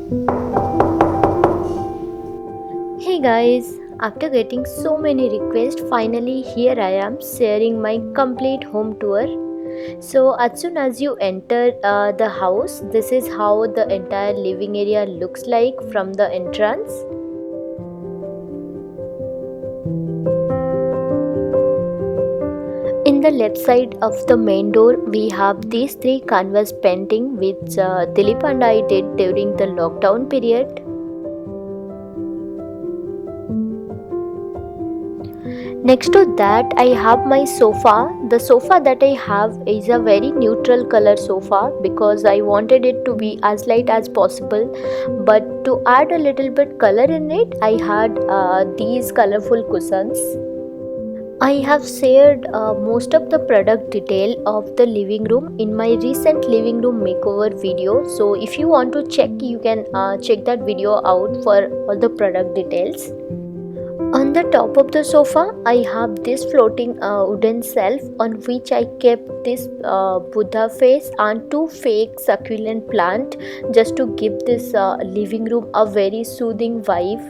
Hey guys, after getting so many requests, finally here I am sharing my complete home tour. So, as soon as you enter the house, this is how the entire living area looks like from the entrance. In the left side of the main door, we have these three canvas painting which Dilip and I did during the lockdown period. Next to that, I have my sofa. The sofa that I have is a very neutral color sofa because I wanted it to be as light as possible. But to add a little bit color in it, I had these colorful cushions. I have shared most of the product detail of the living room in my recent living room makeover video. So if you want to check, you can check that video out for all the product details. On the top of the sofa, I have this floating wooden shelf on which I kept this Buddha face and two fake succulent plant just to give this living room a very soothing vibe.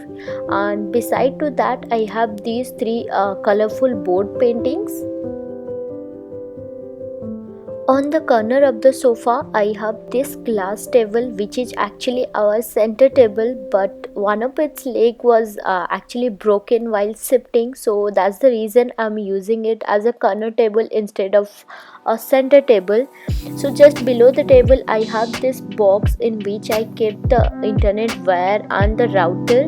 And beside to that, I have these three colorful board paintings. On the corner of the sofa, I have this glass table which is actually our center table, but one of its leg was actually broken while shifting, so that's the reason I'm using it as a corner table instead of a center table. So just below the table, I have this box in which I kept the internet wire and the router,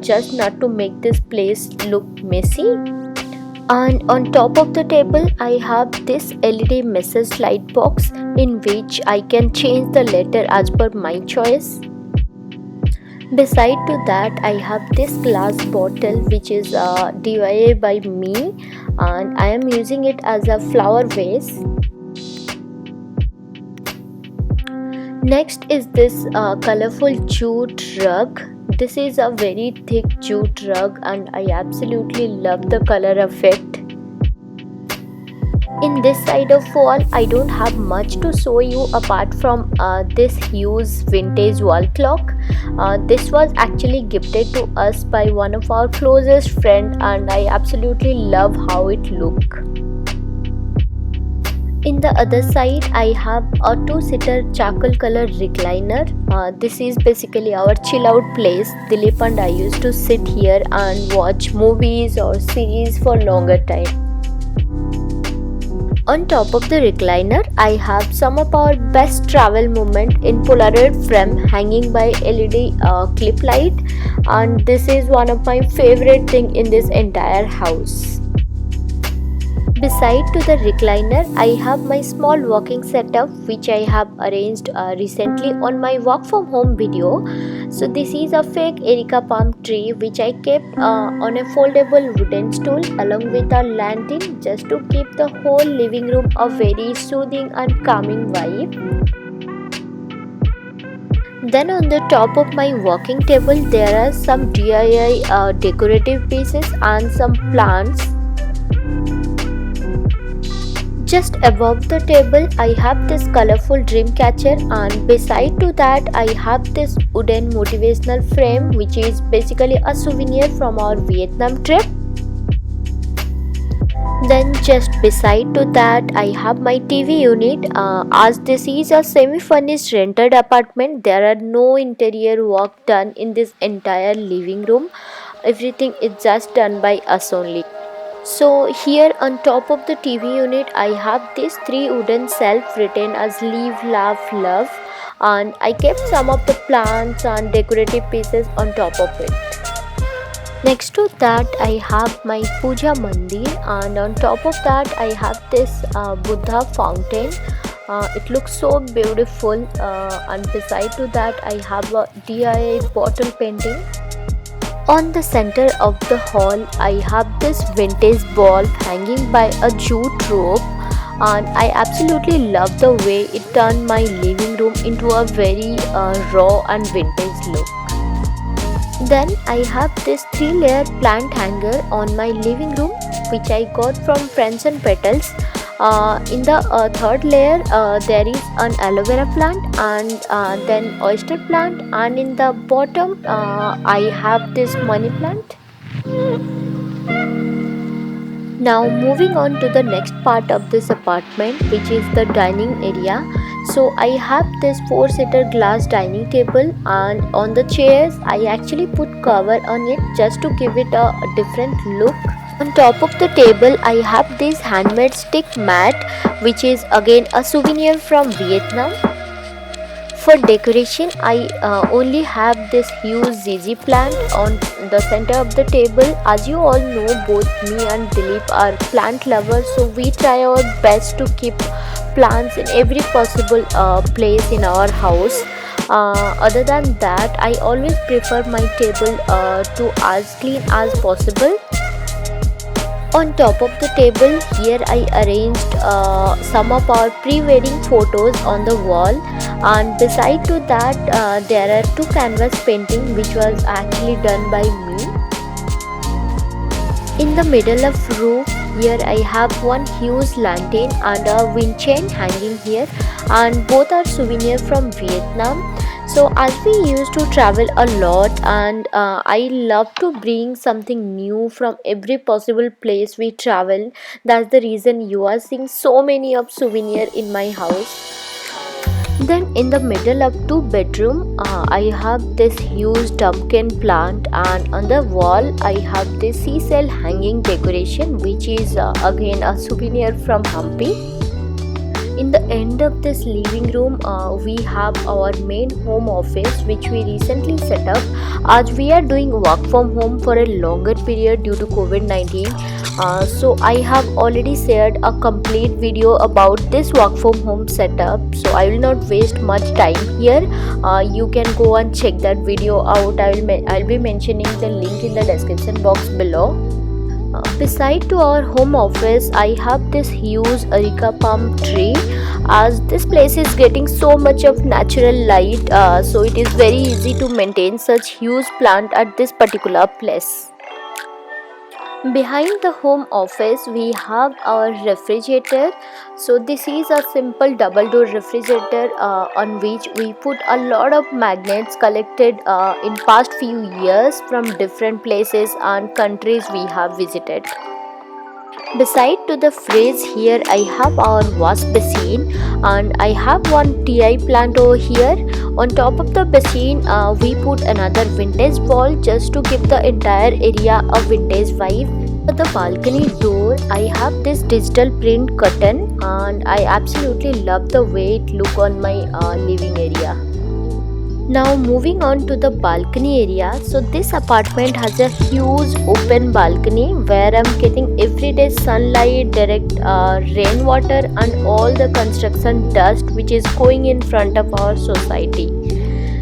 just not to make this place look messy. And on top of the table, I have this LED message light box in which I can change the letter as per my choice. Beside to that, I have this glass bottle which is DIY by me, and I am using it as a flower vase. Next is this colorful jute rug. This is a very thick jute rug and I absolutely love the color of it. In this side of wall, I don't have much to show you apart from this huge vintage wall clock. This was actually gifted to us by one of our closest friend and I absolutely love how it look. In the other side, I have a two-seater charcoal color recliner. This is basically our chill out place. Dilip and I used to sit here and watch movies or series for longer time. On top of the recliner, I have some of our best travel moment in Polaroid frame hanging by LED clip light, and this is one of my favorite thing in this entire house. Beside to the recliner, I have my small walking setup which I have arranged recently on my work from home video. So this is a fake Erica palm tree which I kept on a foldable wooden stool along with a lantern just to keep the whole living room a very soothing and calming vibe. Then on the top of my working table there are some DIY decorative pieces and some plants. Just above the table, I have this colorful dream catcher, and beside to that, I have this wooden motivational frame which is basically a souvenir from our Vietnam trip. Then just beside to that, I have my TV unit. As this is a semi-furnished rented apartment, there are no interior work done in this entire living room. Everything is just done by us only. So here on top of the TV unit, I have these three wooden shelves written as Live, Laugh, Love, and I kept some of the plants and decorative pieces on top of it. Next to that, I have my puja mandir, and on top of that, I have this Buddha fountain. It looks so beautiful, and beside to that, I have a DIY bottle painting. On the center of the hall, I have this vintage bulb hanging by a jute rope, and I absolutely love the way it turned my living room into a very raw and vintage look. Then I have this 3-layer plant hanger on my living room which I got from Friends and Petals. In the third layer, there is an aloe vera plant and then oyster plant, and in the bottom, I have this money plant. Now moving on to the next part of this apartment, which is the dining area. So I have this four-seater glass dining table, and on the chairs I actually put cover on it just to give it a different look. On top of the table I have this handmade stick mat, which is again a souvenir from Vietnam. For decoration, I only have this huge ZZ plant on the center of the table. As you all know, both me and Dilip are plant lovers, so we try our best to keep plants in every possible place in our house. Other than that, I always prefer my table to as clean as possible. On top of the table, here I arranged some of our pre-wedding photos on the wall, and beside to that there are two canvas painting which was actually done by me. In the middle of roof, here I have one huge lantern and a wind chain hanging here, and both are souvenir from Vietnam. So as we used to travel a lot, and I love to bring something new from every possible place we travel. That's the reason you are seeing so many of souvenir in my house. Then in the middle of two bedroom, I have this huge pumpkin plant, and on the wall I have this seashell hanging decoration, which is again a souvenir from Hampi. In the end of this living room, we have our main home office, which we recently set up as we are doing work from home for a longer period due to COVID-19. So I have already shared a complete video about this work from home setup, so I will not waste much time here. You can go and check that video out. I'll be mentioning the link in the description box below. Beside to our home office, I have this huge areca palm tree, as this place is getting so much of natural light, so it is very easy to maintain such huge plant at this particular place. Behind the home office, we have our refrigerator. So this is a simple double door refrigerator on which we put a lot of magnets collected in past few years from different places and countries we have visited. Beside to the fridge, here I have our wash basin, and I have one TI plant over here. On top of the basin, we put another vintage wall just to give the entire area a vintage vibe. For the balcony door, I have this digital print curtain, and I absolutely love the way it look on my living area. Now moving on to the balcony area. So this apartment has a huge open balcony where I'm getting everyday sunlight, direct rainwater, and all the construction dust which is going in front of our society.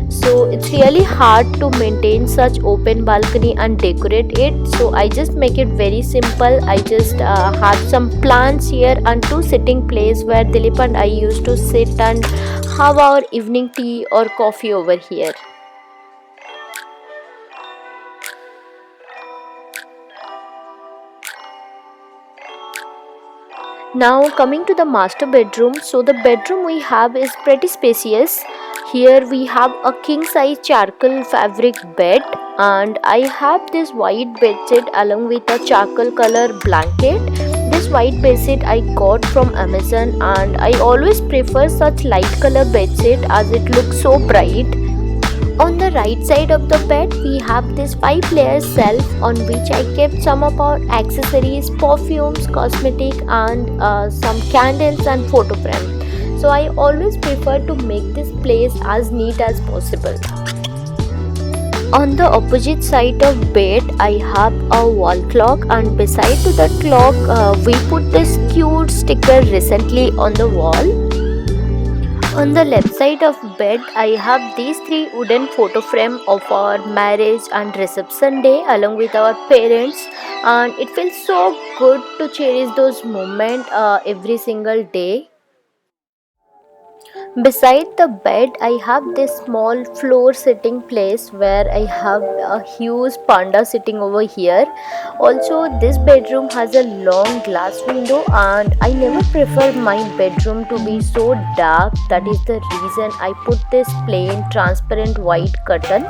So it's really hard to maintain such open balcony and decorate it, so I just make it very simple. I just have some plants here and two sitting place where Dilip and I used to sit and have our evening tea or coffee over here. Now coming to the master bedroom, so the bedroom we have is pretty spacious. Here we have a king size charcoal fabric bed, and I have this white bedsheet along with a charcoal color blanket. This white bedsheet I got from Amazon, and I always prefer such light color bedsheet as it looks so bright. On the right side of the bed, we have this 5 layer shelf on which I kept some of our accessories, perfumes, cosmetic, and some candles and photo frame. So I always prefer to make this place as neat as possible. On the opposite side of bed, I have a wall clock, and beside to the clock, we put this cute sticker recently on the wall. On the left side of bed, I have these three wooden photo frame of our marriage and reception day along with our parents, and it feels so good to cherish those moments every single day. Beside the bed, I have this small floor sitting place where I have a huge panda sitting over here. Also, this bedroom has a long glass window, and I never prefer my bedroom to be so dark. That is the reason I put this plain transparent white curtain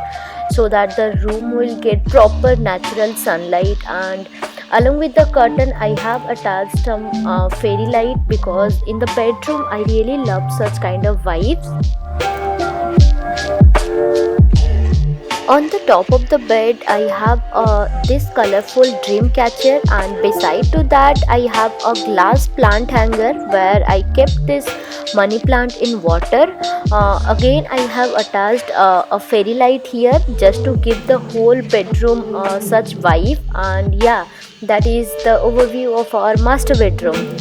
so that the room will get proper natural sunlight. And along with the curtain, I have attached some fairy light because in the bedroom I really love such kind of vibes. On the top of the bed, I have this colorful dream catcher, and beside to that, I have a glass plant hanger where I kept this money plant in water. Again, I have attached a fairy light here just to give the whole bedroom such vibe. And yeah, that is the overview of our master bedroom.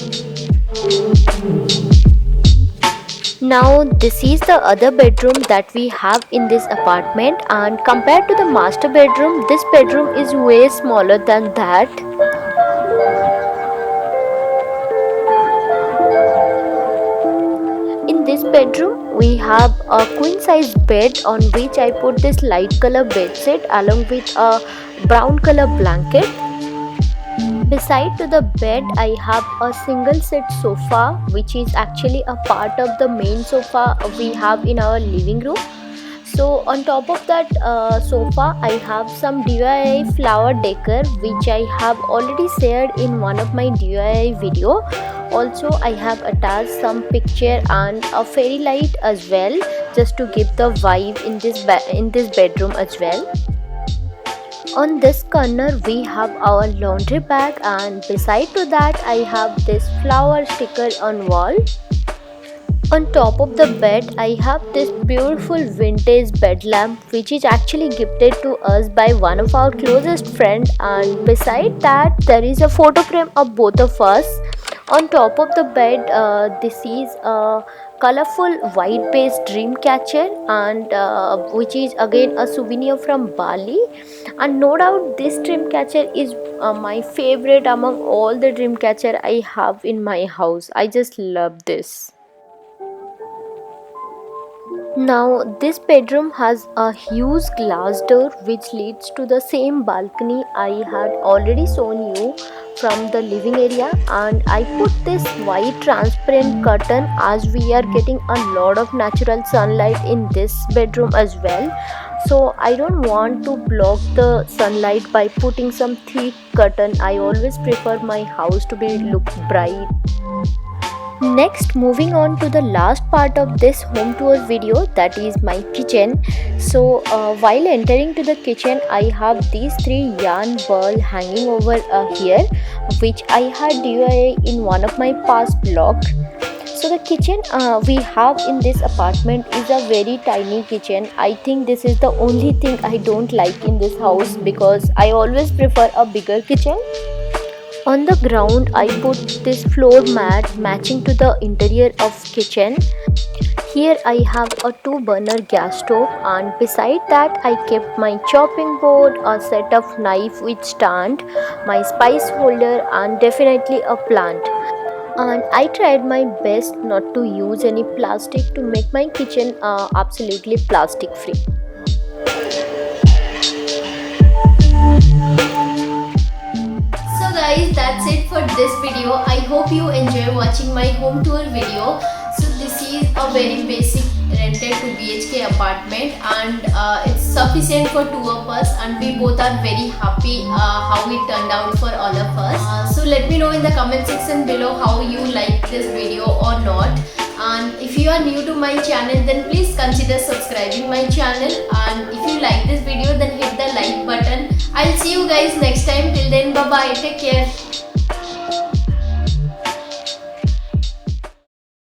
Now this is the other bedroom that we have in this apartment, and compared to the master bedroom, this bedroom is way smaller than that. In this bedroom we have a queen size bed on which I put this light color bed set along with a brown color blanket. Beside to the bed, I have a single set sofa which is actually a part of the main sofa we have in our living room. So on top of that sofa, I have some DIY flower decor which I have already shared in one of my DIY video. Also, I have attached some picture and a fairy light as well, just to give the vibe in this bedroom as well. On this corner we have our laundry bag, and beside to that I have this flower sticker on wall. On top of the bed I have this beautiful vintage bed lamp which is actually gifted to us by one of our closest friend, and beside that there is a photo frame of both of us. On top of the bed, this is a colorful white based dream catcher, and which is again a souvenir from Bali. And no doubt this dream catcher is my favorite among all the dream catcher I have in my house. I just love this. Now, this bedroom has a huge glass door which leads to the same balcony I had already shown you from the living area, and I put this white transparent curtain as we are getting a lot of natural sunlight in this bedroom as well. So I don't want to block the sunlight by putting some thick curtain. I always prefer my house to be look bright. Next, moving on to the last part of this home tour video, that is my kitchen. So while entering to the kitchen, I have these three yarn ball hanging over here which I had DIY in one of my past vlogs. So the kitchen we have in this apartment is a very tiny kitchen. I think this is the only thing I don't like in this house because I always prefer a bigger kitchen. On the ground, I put this floor mat matching to the interior of kitchen. Here I have a 2 burner gas stove, and beside that I kept my chopping board, a set of knife with stand, my spice holder, and definitely a plant. And I tried my best not to use any plastic to make my kitchen absolutely plastic free. So guys, that's it for this video. I hope you enjoy watching my home tour video. So this is a very basic rented 2 BHK apartment, and it's sufficient for two of us, and we both are very happy how it turned out for all of us. So let me know in the comment section below how you like this video or not. And if you are new to my channel, then please consider subscribing my channel, and if you like this video, then hit the like button. I'll see you guys next time. Till then, bye bye, take care.